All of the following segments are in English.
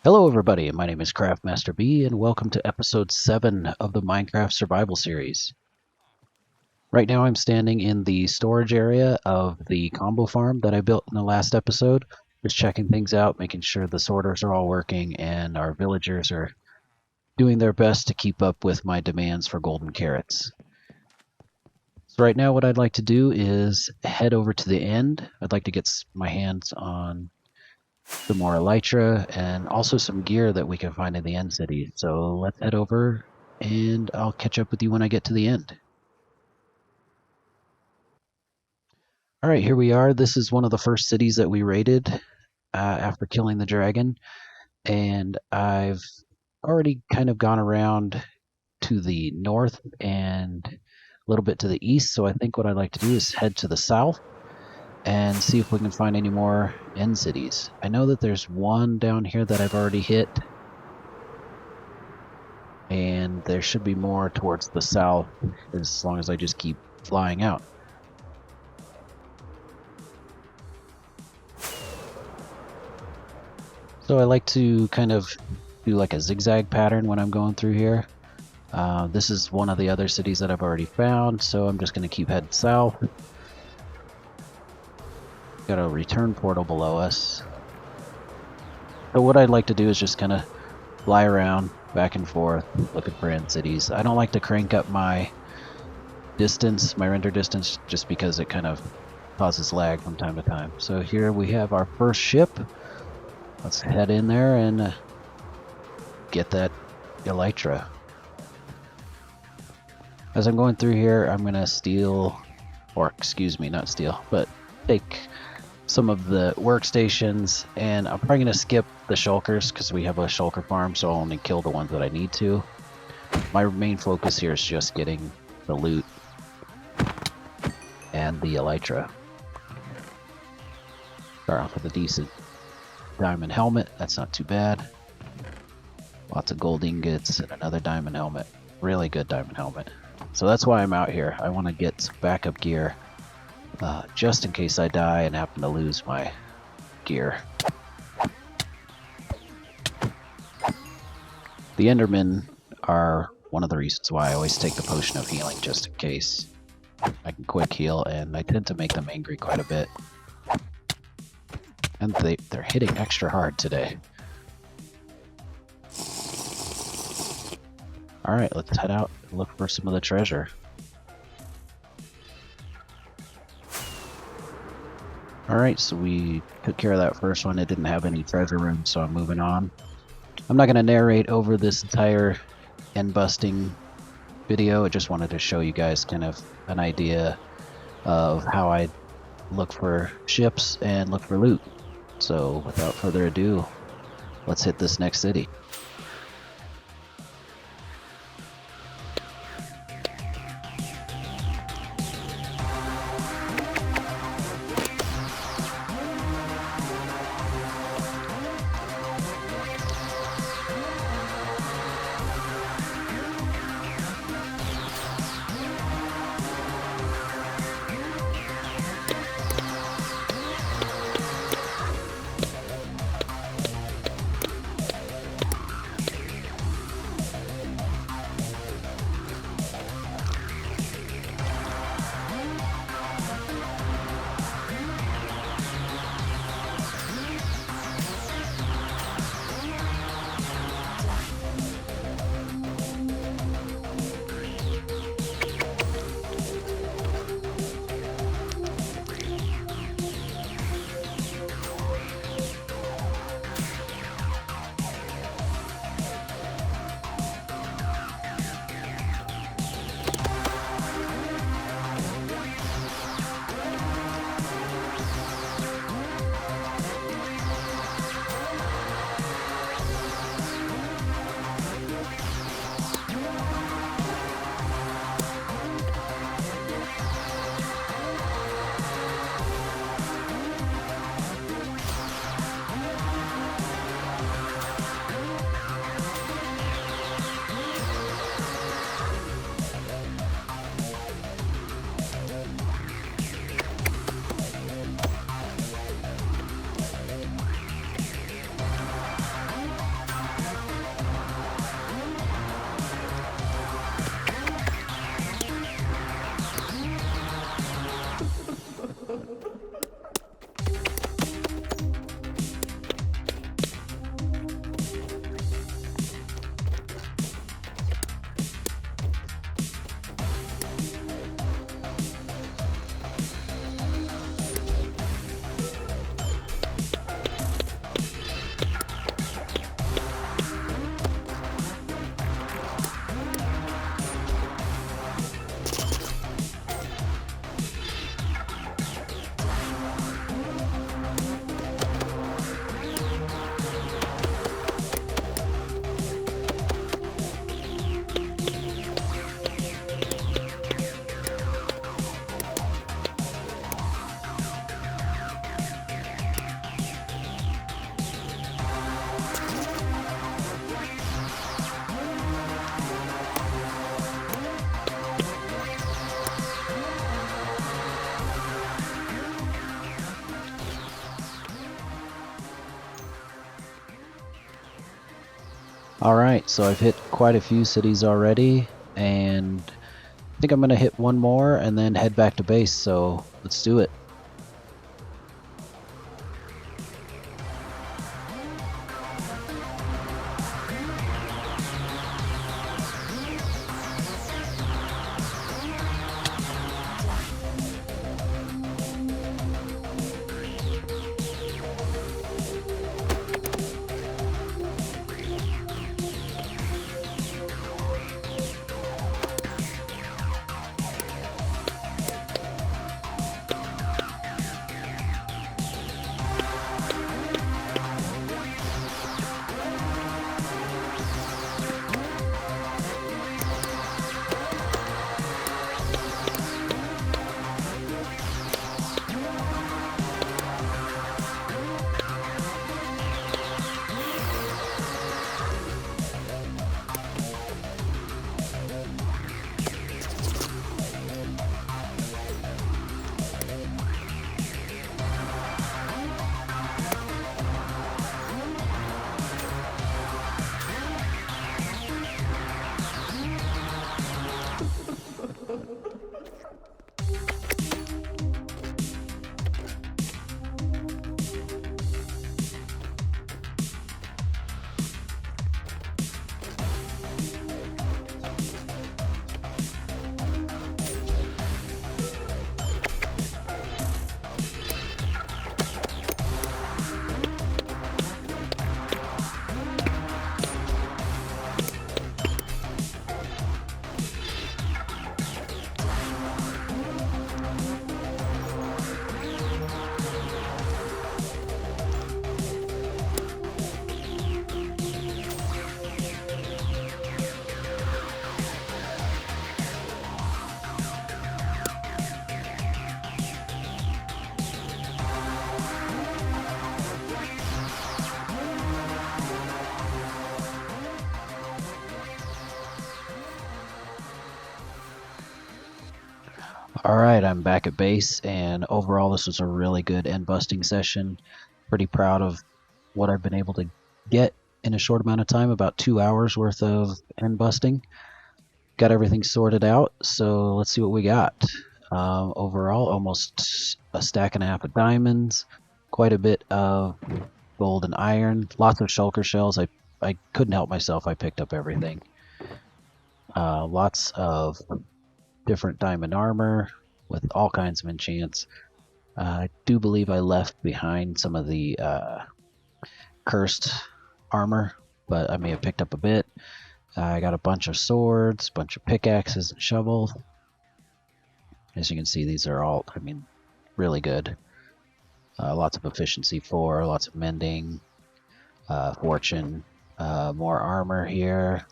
Hello everybody, my name is Craftmaster B and welcome to episode 7 of the Minecraft Survival Series. Right now I'm standing in the storage area of the combo farm that I built in the last episode, just checking things out, making sure the sorters are all working and our villagers are doing their best to keep up with my demands for golden carrots. So right now what I'd like to do is head over to the end. I'd like to get my hands on some more Elytra, and also some gear that we can find in the end city. So let's head over and I'll catch up with you when I get to the end. Alright, here we are. This is one of the first cities that we raided after killing the dragon. And I've already kind of gone around to the north and a little bit to the east. So I think what I'd like to do is head to the south and see if we can find any more end cities. I know that there's one down here that I've already hit, and there should be more towards the south as long as I just keep flying out. So I like to kind of do like a zigzag pattern when I'm going through here. This is one of the other cities that I've already found, so I'm just going to keep heading south. Got a return portal below us. So what I'd like to do is just kind of fly around back and forth looking for end cities. I don't like to crank up my distance, my render distance, just because it kind of causes lag from time to time. So here we have our first ship. Let's head in there and get that Elytra. As I'm going through here, I'm going to steal, or excuse me, not steal, but take some of the workstations, and I'm probably going to skip the shulkers because we have a shulker farm, so I'll only kill the ones that I need to. My main focus here is just getting the loot and the Elytra. Start off with a decent diamond helmet, that's not too bad. Lots of gold ingots and another diamond helmet. Really good diamond helmet. So that's why I'm out here. I want to get some backup gear. Just in case I die and happen to lose my gear. The Endermen are one of the reasons why I always take the potion of healing, just in case. I can quick heal, and I tend to make them angry quite a bit. And they're hitting extra hard today. Alright, let's head out and look for some of the treasure. Alright, so we took care of that first one. It didn't have any treasure room, so I'm moving on. I'm not going to narrate over this entire end busting video. I just wanted to show you guys kind of an idea of how I look for ships and look for loot. So without further ado, let's hit this next city. Alright, so I've hit quite a few cities already, and I think I'm going to hit one more and then head back to base, so let's do it. Alright, I'm back at base, and overall this was a really good end busting session. Pretty proud of what I've been able to get in a short amount of time, about 2 hours worth of end busting. Got everything sorted out, so let's see what we got. Overall, almost a stack and a half of diamonds, quite a bit of gold and iron, lots of shulker shells. I couldn't help myself, I picked up everything. Lots of different diamond armor with all kinds of enchants. I do believe I left behind some of the cursed armor, but I may have picked up a bit. I got a bunch of swords, a bunch of pickaxes and shovels. As you can see, these are all, really good. Lots of efficiency 4, lots of mending, fortune, more armor here.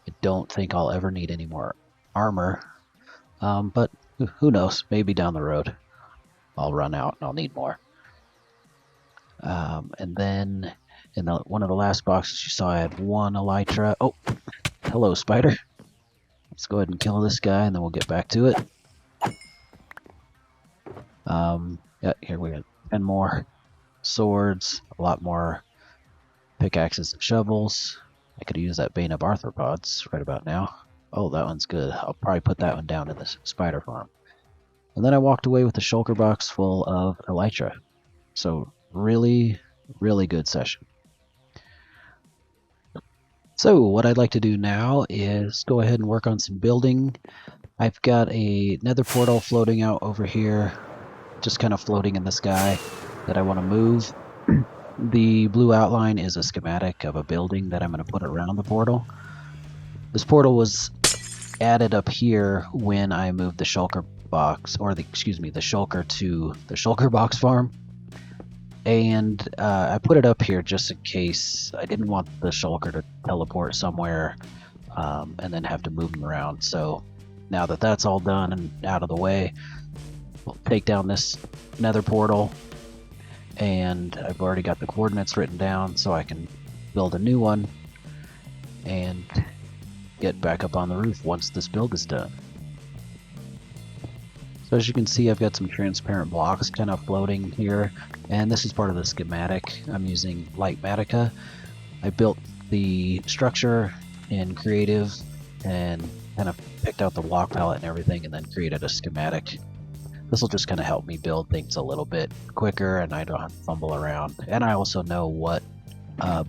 I don't think I'll ever need any more armor, but who knows, maybe down the road I'll run out and I'll need more. And then in one of the last boxes you saw I had one Elytra. Oh, hello spider. Let's go ahead and kill this guy and then we'll get back to it. Yeah, here we got 10 more swords, a lot more pickaxes and shovels. I could use that Bane of Arthropods right about now. Oh, that one's good. I'll probably put that one down in this spider farm. And then I walked away with a shulker box full of Elytra. So really, really good session. So what I'd like to do now is go ahead and work on some building. I've got a nether portal floating out over here, just kind of floating in the sky that I want to move. The blue outline is a schematic of a building that I'm going to put around the portal. This portal was added up here when I moved the shulker box, or the shulker to the shulker box farm. And I put it up here just in case I didn't want the shulker to teleport somewhere and then have to move them around. So now that that's all done and out of the way, we'll take down this nether portal, and I've already got the coordinates written down so I can build a new one and get back up on the roof once this build is done. So as you can see, I've got some transparent blocks kind of floating here, and this is part of the schematic. I'm using Light Matica. I built the structure in creative and kind of picked out the block palette and everything, and then created a schematic. This will just kind of help me build things a little bit quicker, and I don't have to fumble around. And I also know what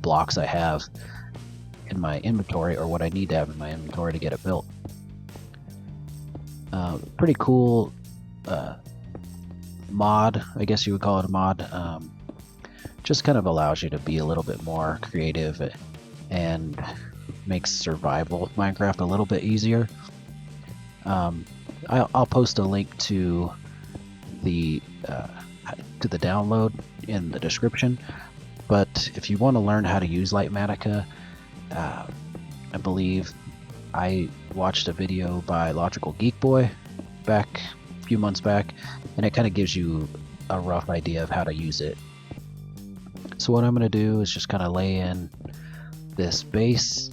blocks I have in my inventory, or what I need to have in my inventory to get it built. Pretty cool mod, I guess you would call it a mod. Just kind of allows you to be a little bit more creative and makes survival of Minecraft a little bit easier. I'll post a link to the download in the description. But if you want to learn how to use Litematica, I believe I watched a video by Logical Geek Boy back a few months back, and it kind of gives you a rough idea of how to use it. So what I'm going to do is just kind of lay in this base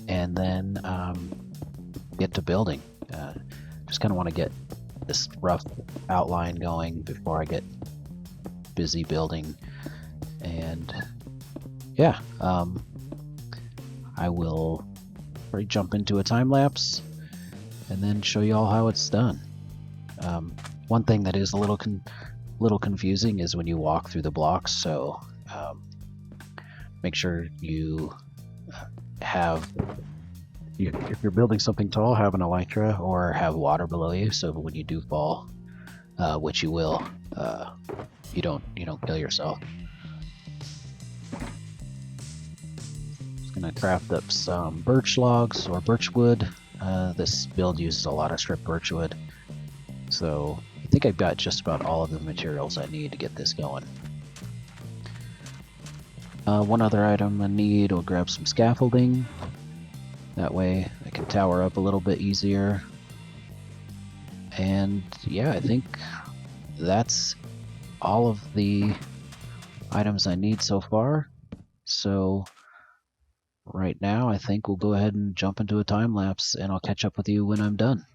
and then get to building. Just kind of want to get this rough outline going before I get busy building. And yeah, I will probably jump into a time lapse and then show you all how it's done. One thing that is a little confusing is when you walk through the blocks, so make sure you have, if you're building something tall, have an elytra or have water below you, so when you do fall, which you will, you don't kill yourself. Just gonna craft up some birch logs or birch wood. This build uses a lot of stripped birch wood, so I think I've got just about all of the materials I need to get this going. One other item I need, will grab some scaffolding. That way I can tower up a little bit easier. And yeah, I think that's all of the items I need so far. So right now I think we'll go ahead and jump into a time lapse, and I'll catch up with you when I'm done.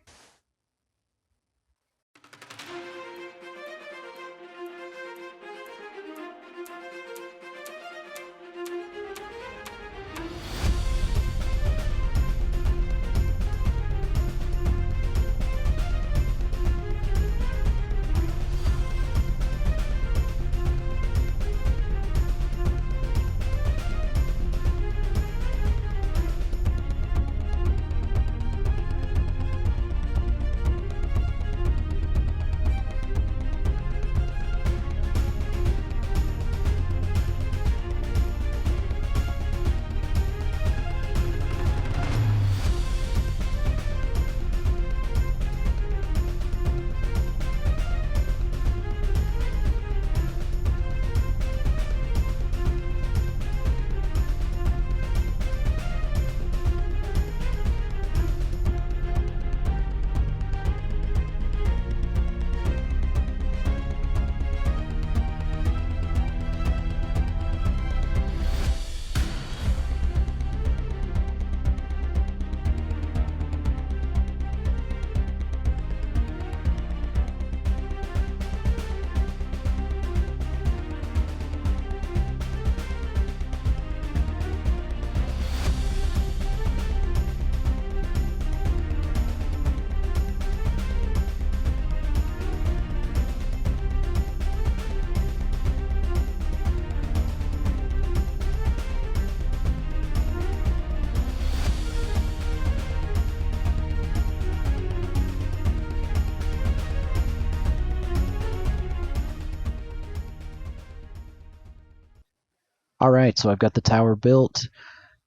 Alright, so I've got the tower built,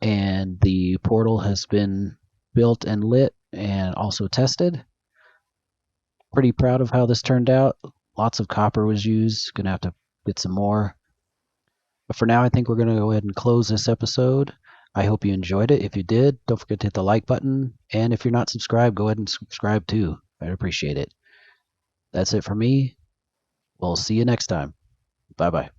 and the portal has been built and lit and also tested. Pretty proud of how this turned out. Lots of copper was used. Gonna have to get some more. But for now, I think we're gonna go ahead and close this episode. I hope you enjoyed it. If you did, don't forget to hit the like button. And if you're not subscribed, go ahead and subscribe too. I'd appreciate it. That's it for me. We'll see you next time. Bye-bye.